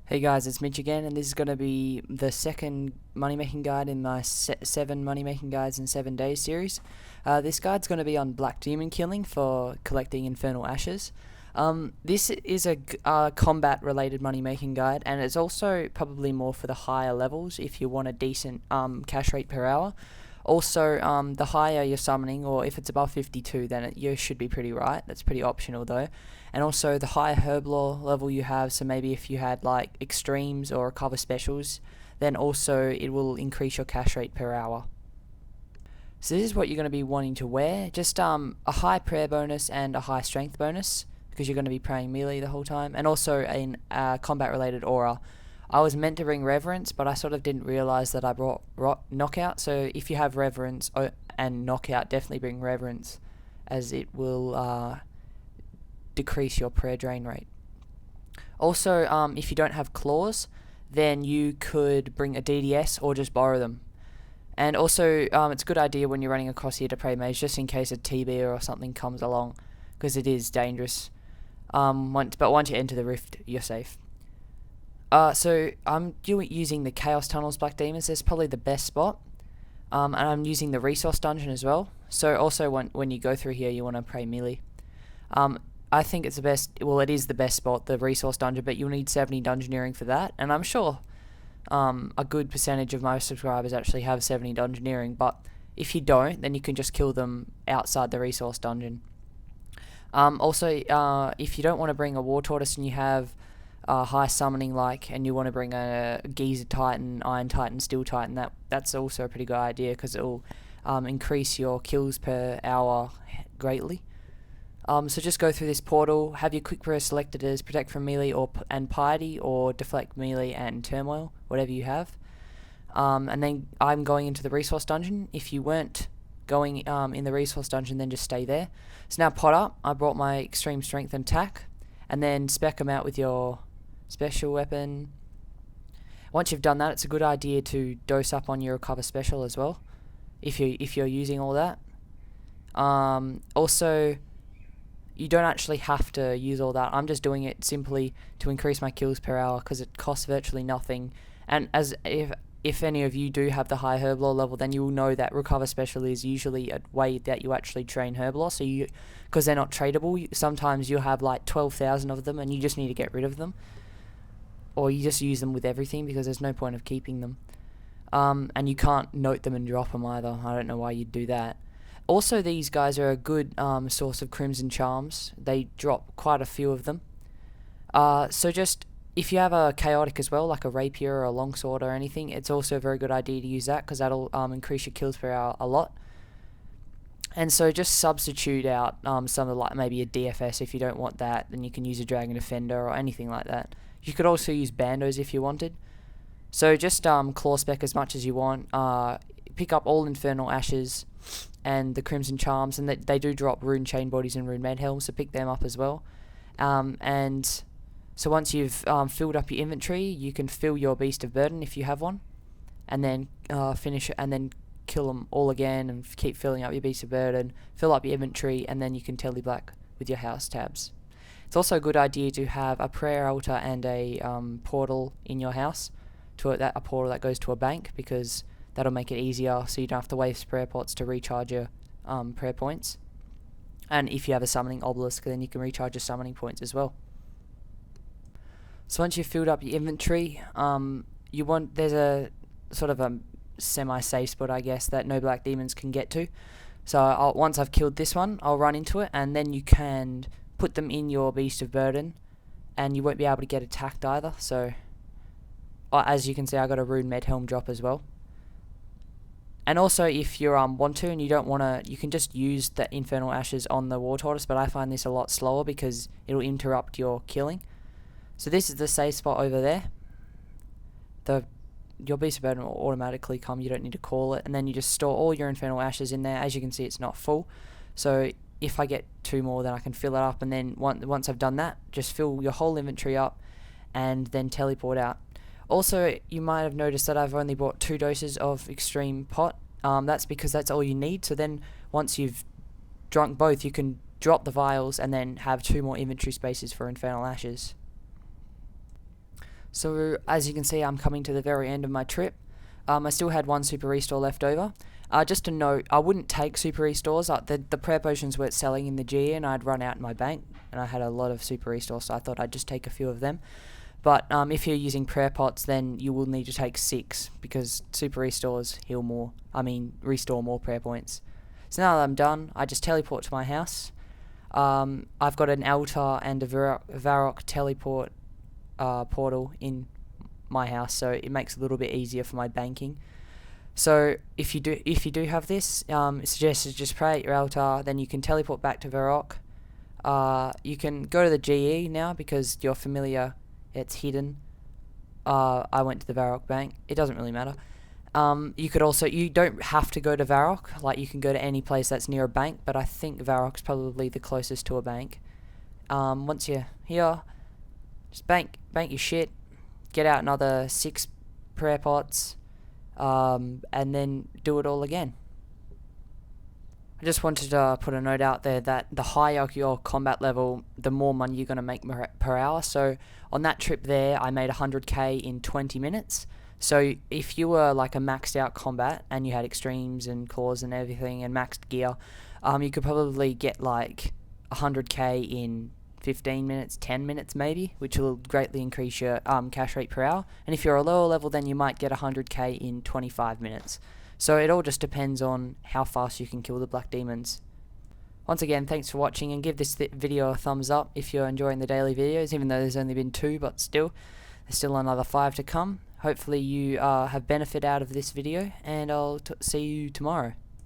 Hey guys, it's Mitch again, and this is going to be the second money making guide in my 7 money making guides in 7 days series. This guide's going to be on black demon killing for collecting infernal ashes. This is a combat related money making guide, and it's also probably more for the higher levels if you want a decent cash rate per hour. Also, the higher you're summoning, or if it's above 52, then you should be pretty right. That's pretty optional though. And also, the higher herb lore level you have, so maybe if you had like extremes or cover specials, then also it will increase your cash rate per hour. So this is what you're going to be wanting to wear. Just a high prayer bonus and a high strength bonus, because you're going to be praying melee the whole time, and also a combat related aura. I was meant to bring Reverence, but I sort of didn't realise that I brought Knockout, so if you have Reverence and Knockout, definitely bring Reverence, as it will decrease your prayer drain rate. Also, if you don't have Claws, then you could bring a DDS or just borrow them. And also, it's a good idea when you're running across here to pray mage, just in case a TB or something comes along, because it is dangerous. But once you enter the rift, you're safe. So I'm using the Chaos Tunnels Black Demons. That's probably the best spot. And I'm using the Resource Dungeon as well. So also when you go through here, you want to pray melee. I think it's the best, well, it is the best spot, the Resource Dungeon, but you'll need 70 Dungeoneering for that. And I'm sure a good percentage of my subscribers actually have 70 Dungeoneering, but if you don't, then you can just kill them outside the Resource Dungeon. Also, if you don't want to bring a War Tortoise and you have high summoning and you want to bring a Geezer Titan, Iron Titan, Steel Titan, that's also a pretty good idea, because it will increase your kills per hour greatly. So just go through this portal, have your quick prayer selected as Protect from Melee and Piety, or Deflect Melee and Turmoil, whatever you have. And then I'm going into the Resource Dungeon. If you weren't going in the Resource Dungeon, then just stay there. So now pot up, I brought my Extreme Strength and Attack, and then spec them out with your special weapon. Once you've done that, it's a good idea to dose up on your Recover Special as well, if you're using all that. Also, you don't actually have to use all that. I'm just doing it simply to increase my kills per hour, because it costs virtually nothing. And if any of you do have the high herb lore level, then you will know that Recover Special is usually a way that you actually train herb lore. So because they're not tradable, sometimes you'll have like 12,000 of them and you just need to get rid of them. Or you just use them with everything, because there's no point of keeping them. And you can't note them and drop them either. I don't know why you'd do that. Also, these guys are a good source of Crimson Charms. They drop quite a few of them. So just, if you have a Chaotic as well, like a Rapier or a Longsword or anything, it's also a very good idea to use that, because that'll increase your kills per hour a lot. And so just substitute out something like maybe a DFS. If you don't want that, then you can use a Dragon Defender or anything like that. You could also use Bandos if you wanted. So just claw spec as much as you want. Pick up all Infernal Ashes and the Crimson Charms, and they do drop Rune Chain Bodies and Rune Med Helms, so pick them up as well. And so once you've filled up your inventory, you can fill your Beast of Burden if you have one, and then finish it, and then kill them all again, and keep filling up your Beast of Burden, fill up your inventory, and then you can Telly Black with your house tabs. It's also a good idea to have a prayer altar and a portal in your house, a portal that goes to a bank, because that'll make it easier, so you don't have to waste prayer pots to recharge your prayer points. And if you have a summoning obelisk, then you can recharge your summoning points as well. So once you've filled up your inventory, there's a sort of a semi-safe spot, I guess, that no black demons can get to. So once I've killed this one, I'll run into it, and then you can put them in your Beast of Burden, and you won't be able to get attacked either. So as you can see, I got a Rune Med Helm drop as well. And also, if you want to and you don't want to, you can just use the Infernal Ashes on the War Tortoise, but I find this a lot slower because it'll interrupt your killing. So this is the safe spot over there. Your Beast of Burden will automatically come, you don't need to call it, and then you just store all your Infernal Ashes in there. As you can see, it's not full. So if I get 2 more, then I can fill it up, and then once I've done that, just fill your whole inventory up and then teleport out. Also, you might have noticed that I've only bought 2 doses of Extreme Pot. That's because that's all you need. So then once you've drunk both, you can drop the vials and then have 2 more inventory spaces for Infernal Ashes. So as you can see, I'm coming to the very end of my trip. I still had one super restore left over. Just a note, I wouldn't take super restores. The prayer potions weren't selling in the GE and I'd run out in my bank and I had a lot of super restores, so I thought I'd just take a few of them. But if you're using prayer pots, then you will need to take 6 because super restores restore more prayer points. So now that I'm done, I just teleport to my house. I've got an altar and a Varrock teleport portal in my house, so it makes it a little bit easier for my banking. So if you do have this, it's suggested just pray at your altar, then you can teleport back to Varrock. You can go to the GE now because you're familiar. It's hidden. I went to the Varrock bank. It doesn't really matter. You don't have to go to Varrock. Like, you can go to any place that's near a bank, but I think Varrock's probably the closest to a bank. Once you're here, just bank your shit. Get out another 6 prayer pots, and then do it all again. I just wanted to put a note out there that the higher your combat level, the more money you're going to make per hour. So on that trip there, I made 100k in 20 minutes. So if you were like a maxed out combat and you had extremes and claws and everything and maxed gear, you could probably get like 100k in 15 minutes, 10 minutes maybe, which will greatly increase your cash rate per hour. And if you're a lower level, then you might get 100k in 25 minutes. So it all just depends on how fast you can kill the black demons. Once again, thanks for watching, and give this video a thumbs up if you're enjoying the daily videos, even though there's only been 2, but still, there's still another 5 to come. Hopefully you have benefit out of this video, and I'll see you tomorrow.